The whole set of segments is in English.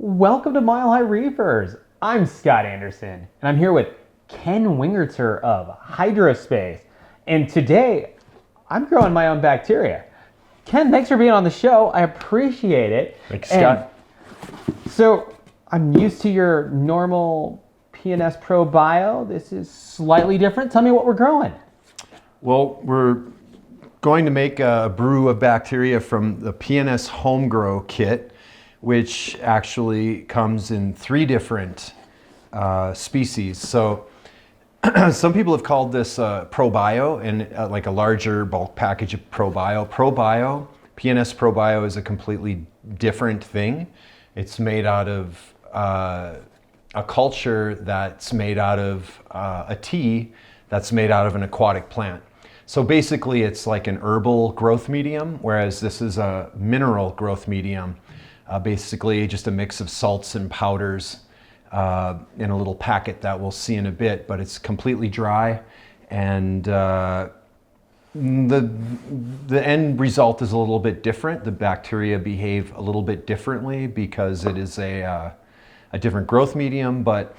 Welcome to Mile High Reefers. I'm Scott Anderson, and I'm here with Ken Wingerter of Hydrospace. And today, I'm growing my own bacteria. Ken, thanks for being on the show. I appreciate it. Thanks, Scott. So, I'm used to your normal PNS Pro Bio. This is slightly different. Tell me what we're growing. Well, we're going to make a brew of bacteria from the PNS Home Grow Kit, which actually comes in 3 different species. So some people have called this Pro Bio and like a larger bulk package of Pro Bio. Pro Bio, PNS Pro Bio is a completely different thing. It's made out of a culture that's made out of a tea that's made out of an aquatic plant. So basically it's like an herbal growth medium, whereas this is a mineral growth medium. Basically just a mix of salts and powders in a little packet that we'll see in a bit, but it's completely dry, and the end result is a little bit different. The bacteria behave a little bit differently because it is a different growth medium, but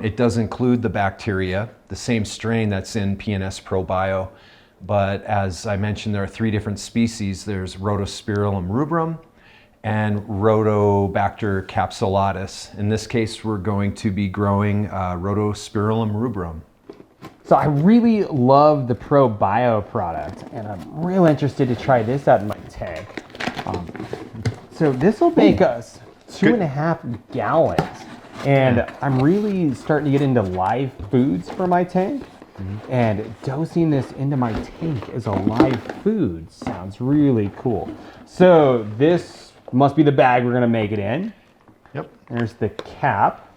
it does include the bacteria, the same strain that's in PNS Pro Bio. But as I mentioned, there are 3 different species. There's Rhodospirillum rubrum and Rhodobacter capsulatus. In this case, we're going to be growing Rhodospirillum rubrum. So I really love the Pro Bio product, and I'm real interested to try this out in my tank. So this will make us 2.5 gallons. And I'm really starting to get into live foods for my tank. And dosing this into my tank as a live food sounds really cool. So this must be the bag we're gonna make it in. Yep. There's the cap.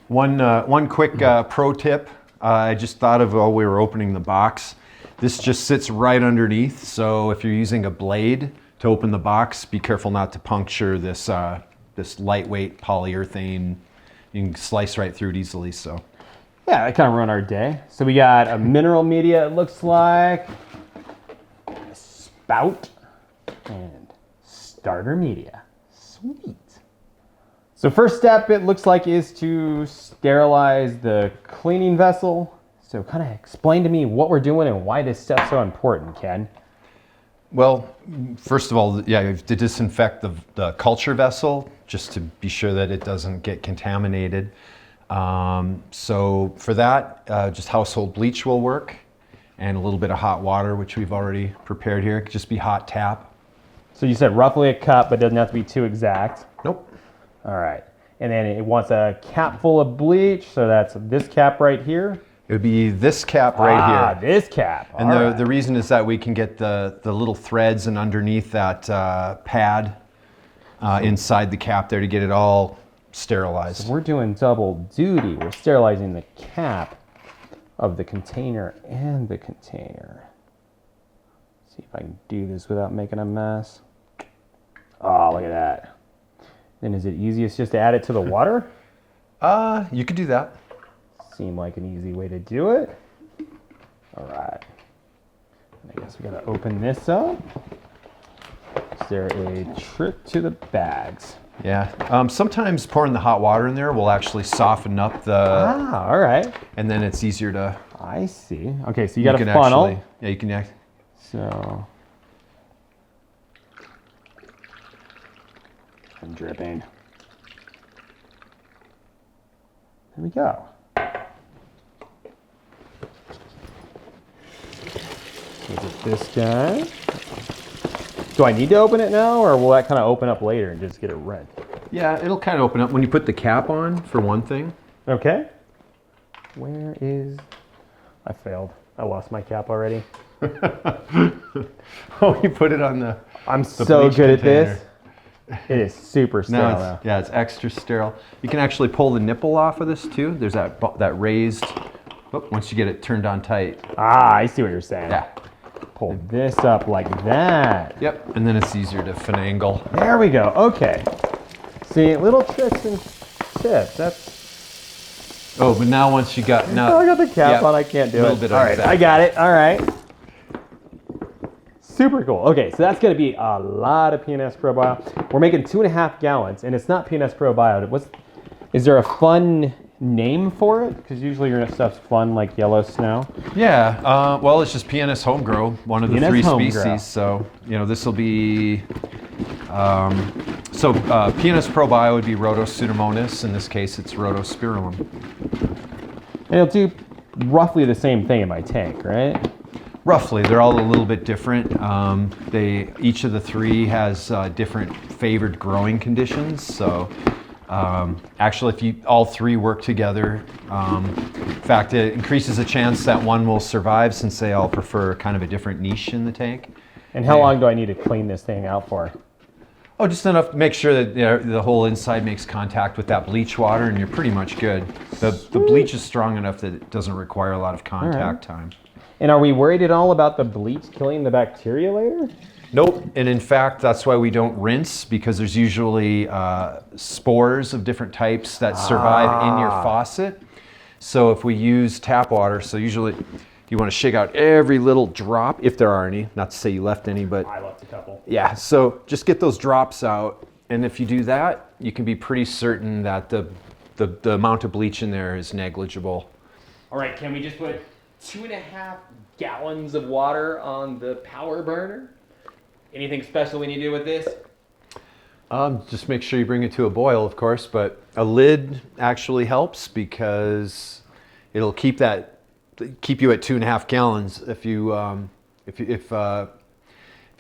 One quick pro tip. I just thought of while we were opening the box. This just sits right underneath. So if you're using a blade to open the box, be careful not to puncture this this lightweight polyurethane. You can slice right through it easily. So. Yeah, that kind of ruined our day. So we got a mineral media, it looks like, a spout, and starter media. Sweet. So first step, it looks like, is to sterilize the cleaning vessel. So kind of explain to me what we're doing and why this step's so important, Ken. Well, first of all, yeah, you have to disinfect the culture vessel just to be sure that it doesn't get contaminated. So for that, just household bleach will work, and a little bit of hot water, which we've already prepared here. It could just be hot tap. So you said roughly a cup, but doesn't have to be too exact. Nope. All right. And then it wants a cap full of bleach, so that's this cap right here. It would be this cap right here. Ah, this cap. And the reason is that we can get the little threads and underneath that pad inside the cap there to get it all sterilized. So we're doing double duty. We're sterilizing the cap of the container and the container. See if I can do this without making a mess. Oh, look at that. Then is it easiest just to add it to the water? You could do that. Seemed like an easy way to do it. All right. I guess we gotta open this up. Is there a trick to the bags? Yeah. Sometimes pouring the hot water in there will actually soften up the. Ah, all right. And then it's easier to. I see. Okay, so you got a funnel. Actually, yeah, you can. So. I'm dripping. There we go. Is it this guy? Do I need to open it now, or will that kind of open up later and just get it red? Yeah, it'll kind of open up when you put the cap on, for one thing. Okay. Where is... I failed. I lost my cap already. Oh, you put it on the I'm so good at container. this. It is super sterile. No, yeah, it's extra sterile. You can actually pull the nipple off of this too. There's that raised, once you get it turned on tight. Ah, I see what you're saying. Yeah. Pull this up like that. Yep, and then it's easier to finagle. There we go, okay. See, little tricks and tips, that's... Oh, but now once you got... Now, I got the cap on, I can't do it. A little bit all right, exact. I got it, all right. Super cool. Okay, so that's going to be a lot of PNS Pro Bio. We're making 2.5 gallons, and it's not PNS Pro Bio. Is there a fun name for it? Because usually your stuff's fun, like yellow snow. Yeah, well, it's just PNS home grow, one of the PNS 3 home species. grow. So, this will be, PNS Pro Bio would be Rhodopseudomonas. In this case, it's Rhodospirillum. And it'll do roughly the same thing in my tank, right? Roughly, they're all a little bit different. Each of the 3 has different favored growing conditions. So, actually, if all 3 work together, in fact, it increases the chance that one will survive since they all prefer kind of a different niche in the tank. And how long do I need to clean this thing out for? Oh, just enough to make sure that the whole inside makes contact with that bleach water, and you're pretty much good. The bleach is strong enough that it doesn't require a lot of contact time. And are we worried at all about the bleach killing the bacteria later? Nope, and in fact, that's why we don't rinse, because there's usually spores of different types that survive in your faucet. So if we use tap water, so usually you want to shake out every little drop, if there are any, not to say you left any, but I left a couple. yeah, so just get those drops out, and if you do that, you can be pretty certain that the amount of bleach in there is negligible. All right, can we just put 2.5 gallons of water on the power burner? Anything special we need to do with this? Just make sure you bring it to a boil, of course, but a lid actually helps because it'll keep you at 2.5 gallons. If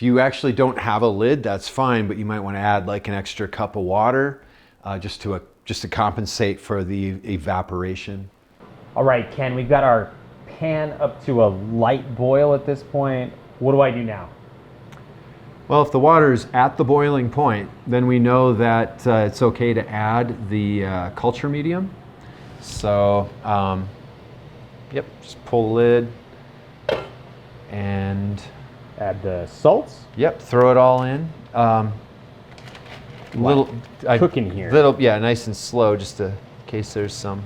you actually don't have a lid, that's fine, but you might want to add like an extra cup of water just to compensate for the evaporation. All right, Ken, we've got our pan up to a light boil at this point. What do I do now? Well, if the water is at the boiling point, then we know that it's okay to add the culture medium. So, yep, just pull the lid and Add the salts. yep, throw it all in. Cooking here. Yeah, nice and slow, just in case there's some.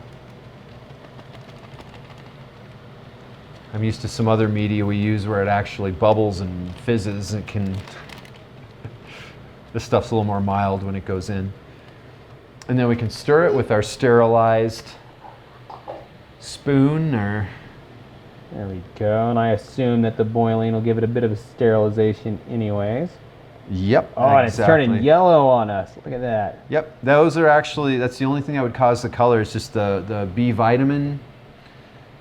I'm used to some other media we use where it actually bubbles and fizzes and this stuff's a little more mild when it goes in. And then we can stir it with our sterilized spoon or... There we go, and I assume that the boiling will give it a bit of a sterilization anyways. Yep, Oh, and it's turning yellow on us. Look at that. Yep, those are actually, that's the only thing that would cause the color. It's just the B vitamin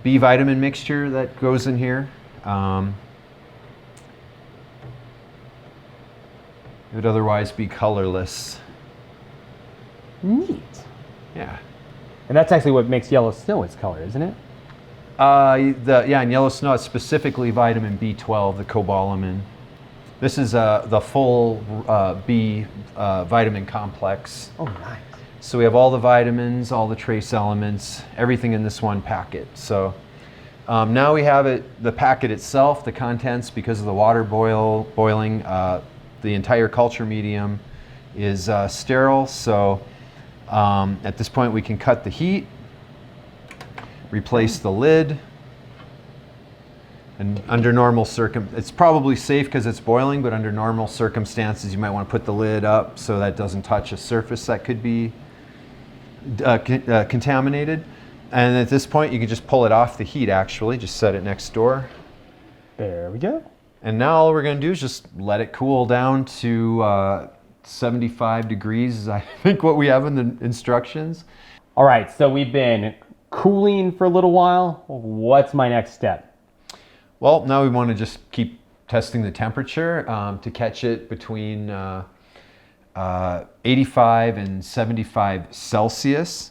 mixture that goes in here. It would otherwise be colorless. Neat. Yeah. And that's actually what makes yellow snow its color, isn't it? In yellow snow, it's specifically vitamin B12, the cobalamin. This is the full B vitamin complex. Oh, nice. So we have all the vitamins, all the trace elements, everything in this one packet. So now we have the packet itself, the contents, because of the water boiling, the entire culture medium is sterile. So at this point we can cut the heat, replace the lid, and under normal it's probably safe because it's boiling, but under normal circumstances you might want to put the lid up so that it doesn't touch a surface that could be contaminated. And at this point you can just pull it off the heat actually, just set it next door. There we go. And now all we're going to do is just let it cool down to 75 degrees is I think what we have in the instructions. All right, so we've been cooling for a little while. What's my next step? Well, now we want to just keep testing the temperature to catch it between 85 and 75 Celsius.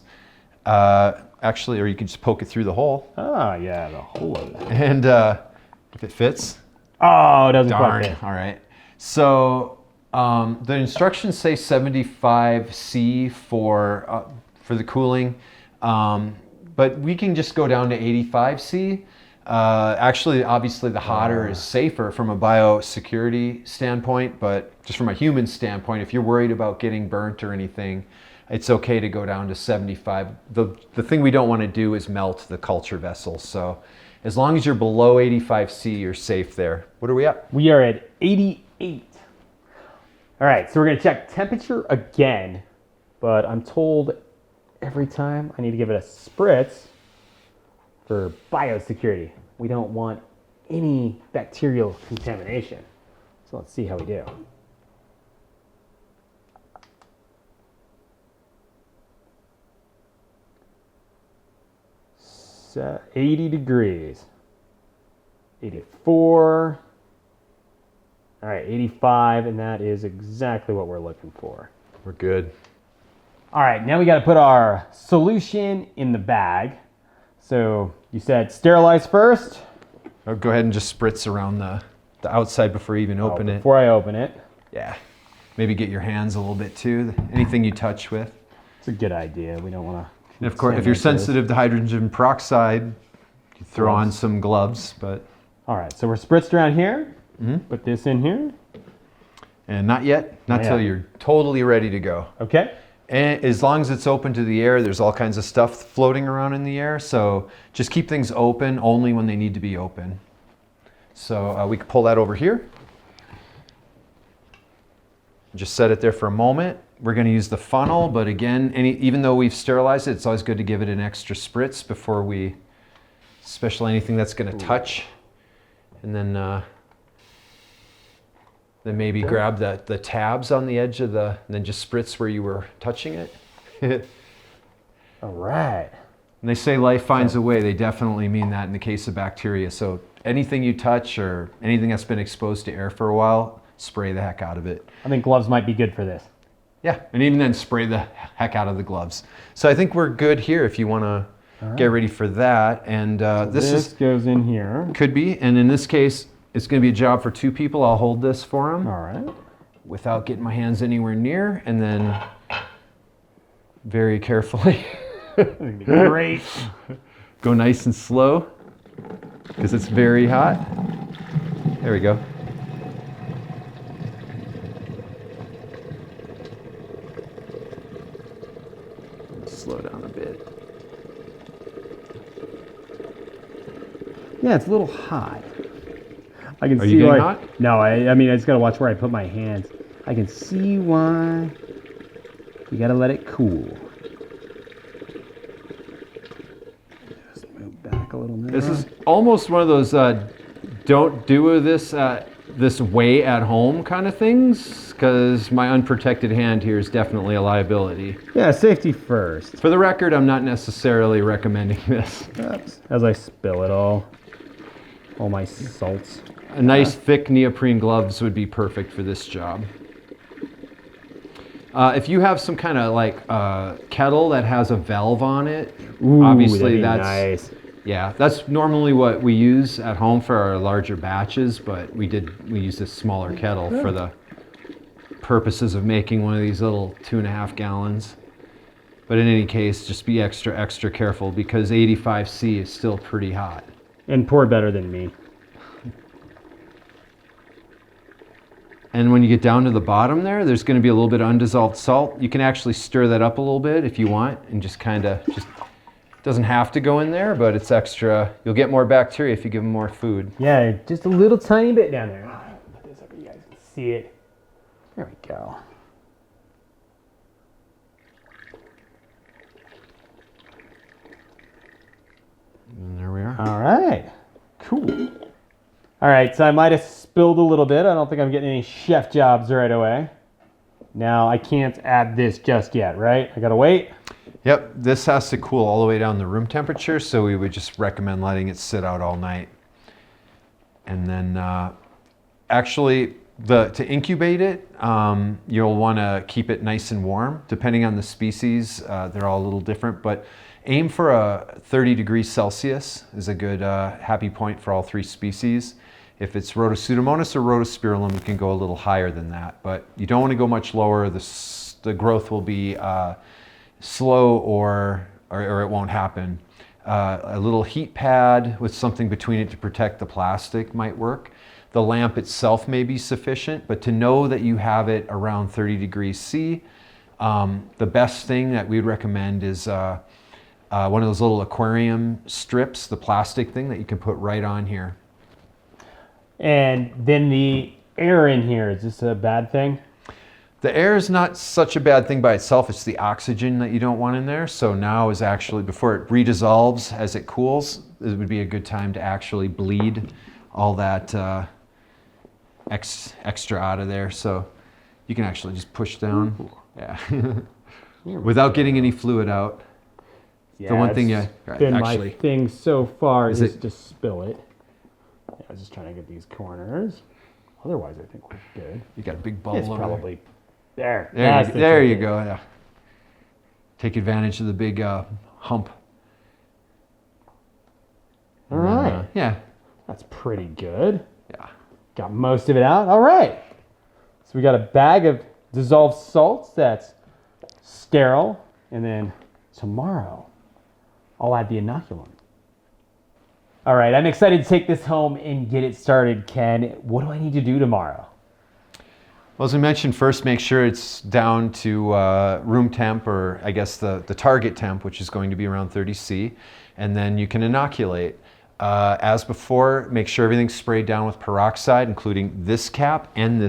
Actually, or you can just poke it through the hole. Ah, yeah, the hole. And if it fits. Oh, it doesn't Darn. quite fit. All right. So the instructions say 75 C for the cooling, but we can just go down to 85 C. Actually, obviously, the hotter is safer from a biosecurity standpoint, but just from a human standpoint, if you're worried about getting burnt or anything, it's okay to go down to 75. The thing we don't want to do is melt the culture vessel. So As long as you're below 85°C, you're safe there. What are we at? We are at 88. All right, so we're gonna check temperature again, but I'm told every time I need to give it a spritz for biosecurity. We don't want any bacterial contamination. So let's see how we do. 80 degrees. 84. All right, 85, and that is exactly what we're looking for. We're good. All right, now we got to put our solution in the bag. So you said sterilize first. I'll go ahead and just spritz around the outside before you even open it. Before I open it. Yeah. Maybe get your hands a little bit too. Anything you touch with. It's a good idea. We don't want to. And of course, if you're sensitive to hydrogen peroxide, you throw on some gloves. But all right, so we're spritzed around here. Put this in here. And not yet. Not till you're totally ready to go. Okay. And as long as it's open to the air, there's all kinds of stuff floating around in the air. So just keep things open only when they need to be open. So we can pull that over here. Just set it there for a moment. We're going to use the funnel, but again, even though we've sterilized it, it's always good to give it an extra spritz before we, especially anything that's going to touch. And then maybe grab the tabs on the edge of and then just spritz where you were touching it. All right. And they say life finds a way. They definitely mean that in the case of bacteria. So anything you touch or anything that's been exposed to air for a while, spray the heck out of it. I think gloves might be good for this. Yeah, and even then spray the heck out of the gloves. So I think we're good here if you want to get ready for that. And this goes in here. Could be, and in this case, it's going to be a job for 2 people. I'll hold this for them. All right. Without getting my hands anywhere near, and then very carefully. Great. Go nice and slow, because it's very hot. There we go. Slow down a bit. Yeah, it's a little hot. I can Are see you getting why. hot? No, I mean, I just gotta watch where I put my hands. I can see why. You gotta let it cool. Just move back a little bit. This is almost one of those don't do this way at home kind of things, because my unprotected hand here is definitely a liability. Yeah, safety first. For the record, I'm not necessarily recommending this. Oops. As I spill it all my salts. A nice thick neoprene gloves would be perfect for this job. If you have some kind of like kettle that has a valve on it, obviously that's nice. Yeah, that's normally what we use at home for our larger batches, but we use this smaller kettle for the purposes of making one of these little 2.5 gallons. But in any case, just be extra careful, because 85°C is still pretty hot. And pour better than me. And when you get down to the bottom there's going to be a little bit of undissolved salt. You can actually stir that up a little bit if you want, and just doesn't have to go in there, but it's extra. You'll get more bacteria if you give them more food. Yeah, just a little tiny bit down there. Put this up so you guys can see it. There we go. And there we are. All right, cool. All right, so I might have spilled a little bit. I don't think I'm getting any chef jobs right away. Now I can't add this just yet, right? I gotta wait. Yep, this has to cool all the way down to room temperature, so we would just recommend letting it sit out all night. And then actually, to incubate it, you'll want to keep it nice and warm. Depending on the species, they're all a little different, but aim for a 30 degrees Celsius is a good happy point for all 3 species. If it's Rhodopseudomonas or Rhodospirillum, you can go a little higher than that, but you don't want to go much lower. The growth will be slow or it won't happen. A little heat pad with something between it to protect the plastic might work. The lamp itself may be sufficient, but to know that you have it around 30 degrees C, the best thing that we'd recommend is one of those little aquarium strips, the plastic thing that you can put right on here. And then the air in here, is this a bad thing? The air is not such a bad thing by itself. It's the oxygen that you don't want in there. So now is actually, before it redissolves as it cools, it would be a good time to actually bleed all that extra out of there. So you can actually just push down, yeah, without getting any fluid out. Yeah, the one thing it's you been actually, my thing so far is it- to spill it. Yeah, I was just trying to get these corners. Otherwise, I think we're good. you got a big bubble It's over probably there. there you go. Yeah. Take advantage of the big hump. All right. Yeah. That's pretty good. Yeah. Got most of it out. All right. So we got a bag of dissolved salts that's sterile. And then tomorrow, I'll add the inoculum. All right. I'm excited to take this home and get it started, Ken. What do I need to do tomorrow? Well, as I mentioned, first make sure it's down to room temp, or I guess the target temp, which is going to be around 30 C, and then you can inoculate. As before, make sure everything's sprayed down with peroxide, including this cap and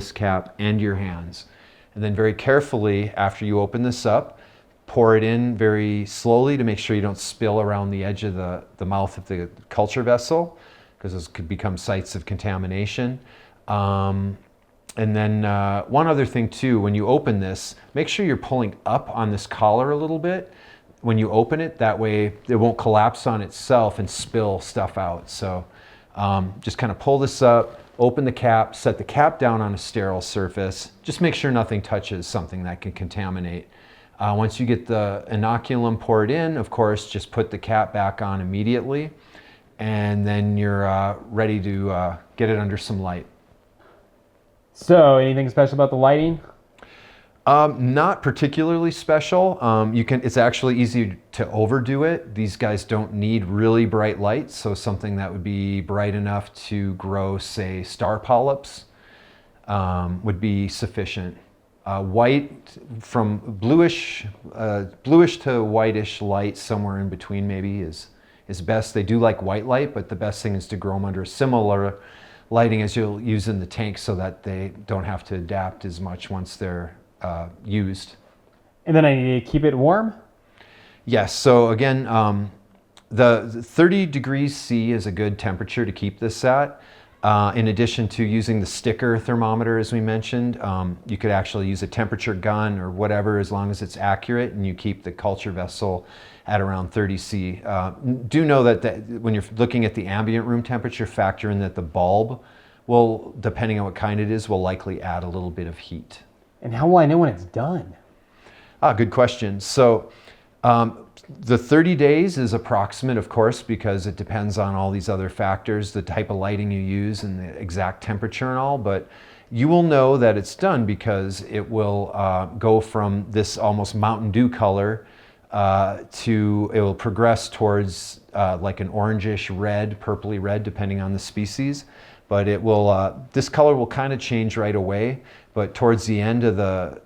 your hands. And then very carefully, after you open this up, pour it in very slowly to make sure you don't spill around the edge of the mouth of the culture vessel, because those could become sites of contamination. And then one other thing too, when you open this, make sure you're pulling up on this collar a little bit when you open it. That way it won't collapse on itself and spill stuff out. So just kind of pull this up, open the cap, set the cap down on a sterile surface. Just make sure nothing touches something that can contaminate. Once you get the inoculum poured in, of course, just put the cap back on immediately, and then you're ready to get it under some light. So, anything special about the lighting? Not particularly special. It's actually easy to overdo it. These guys don't need really bright lights, so something that would be bright enough to grow, say, star polyps would be sufficient. White, from bluish to whitish light, somewhere in between maybe is best. They do like white light, but the best thing is to grow them under a similar lighting as you'll use in the tank, so that they don't have to adapt as much once they're used. And then I need to keep it warm? Yes, so again, the 30 degrees C is a good temperature to keep this at. In addition to using the sticker thermometer, as we mentioned, you could actually use a temperature gun or whatever, as long as it's accurate and you keep the culture vessel at around 30 C. Do know that when you're looking at the ambient room temperature, factor in that the bulb will, depending on what kind it is, will likely add a little bit of heat. And how will I know when it's done? Good question. So the 30 days is approximate, of course, because it depends on all these other factors, the type of lighting you use and the exact temperature and all, but you will know that it's done because it will go from this almost Mountain Dew color it will progress towards like an orangish red, purpley red, depending on the species. But it will, this color will kind of change right away, but towards the end of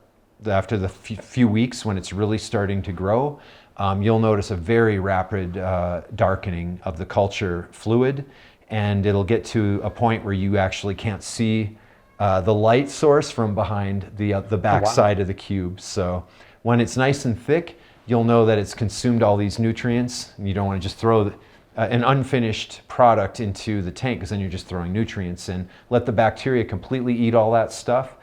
after the few weeks when it's really starting to grow, you'll notice a very rapid darkening of the culture fluid, and it'll get to a point where you actually can't see the light source from behind the back side of the cube. So when it's nice and thick, you'll know that it's consumed all these nutrients, and you don't want to just throw an unfinished product into the tank, because then you're just throwing nutrients in. Let the bacteria completely eat all that stuff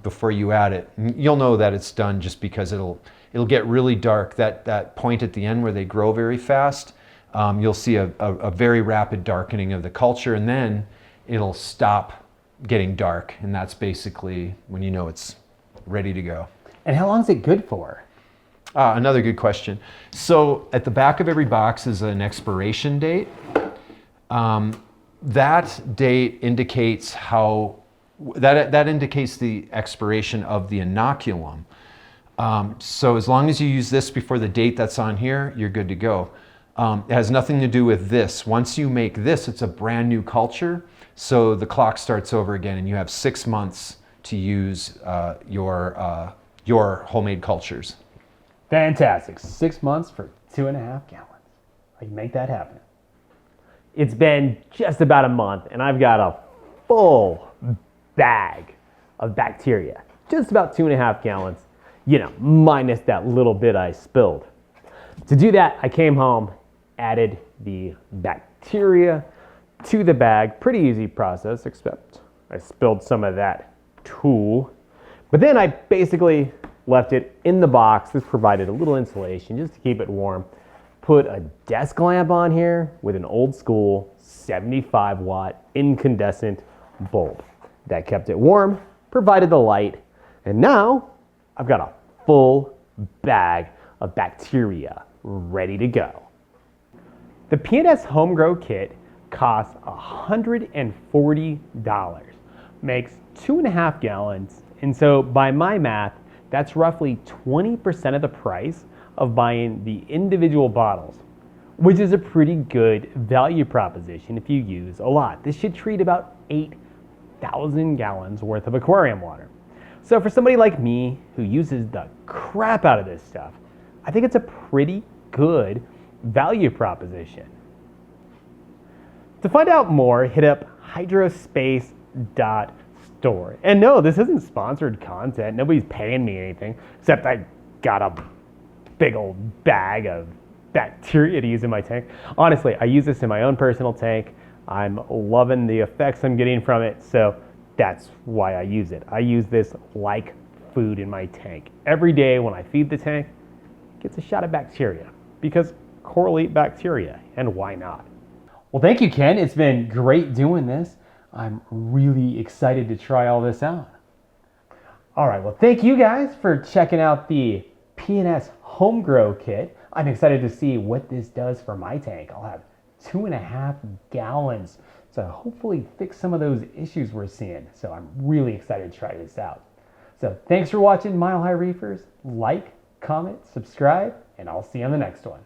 before you add it. You'll know that it's done just because it'll get really dark. That point at the end where they grow very fast, you'll see a very rapid darkening of the culture, and then it'll stop getting dark, and that's basically when you know it's ready to go. And how long is it good for? Another good question. So at the back of every box is an expiration date. That date indicates that indicates the expiration of the inoculum. So as long as you use this before the date that's on here, you're good to go. It has nothing to do with this. Once you make this, it's a brand new culture. So the clock starts over again, and you have 6 months to use your homemade cultures. Fantastic. 6 months for 2.5 gallons. I can make that happen. It's been just about a month and I've got a full bag of bacteria. Just about 2.5 gallons, minus that little bit I spilled. To do that, I came home, added the bacteria to the bag. Pretty easy process, except I spilled some of that too. But then I basically left it in the box. This provided a little insulation just to keep it warm. Put a desk lamp on here with an old school 75 watt incandescent bulb. That kept it warm, provided the light, and now I've got a full bag of bacteria ready to go. The PNS Home Grow Kit costs $140, makes 2.5 gallons, and so by my math, that's roughly 20% of the price of buying the individual bottles, which is a pretty good value proposition if you use a lot. This should treat about 8,000 gallons worth of aquarium water. So for somebody like me who uses the crap out of this stuff, I think it's a pretty good value proposition. To find out more, hit up hydrospace.store. And no, this isn't sponsored content. Nobody's paying me anything, except I got a big old bag of bacteria to use in my tank. Honestly, I use this in my own personal tank. I'm loving the effects I'm getting from it, so that's why I use it. I use this like food in my tank. Every day when I feed the tank, it gets a shot of bacteria, because coral eat bacteria, and why not? Well, thank you, Ken. It's been great doing this. I'm really excited to try all this out. All right, well, thank you guys for checking out the PNS Home Grow Kit. I'm excited to see what this does for my tank. I'll have 2.5 gallons to hopefully fix some of those issues we're seeing. So I'm really excited to try this out. So thanks for watching Mile High Reefers. Like, comment, subscribe, and I'll see you on the next one.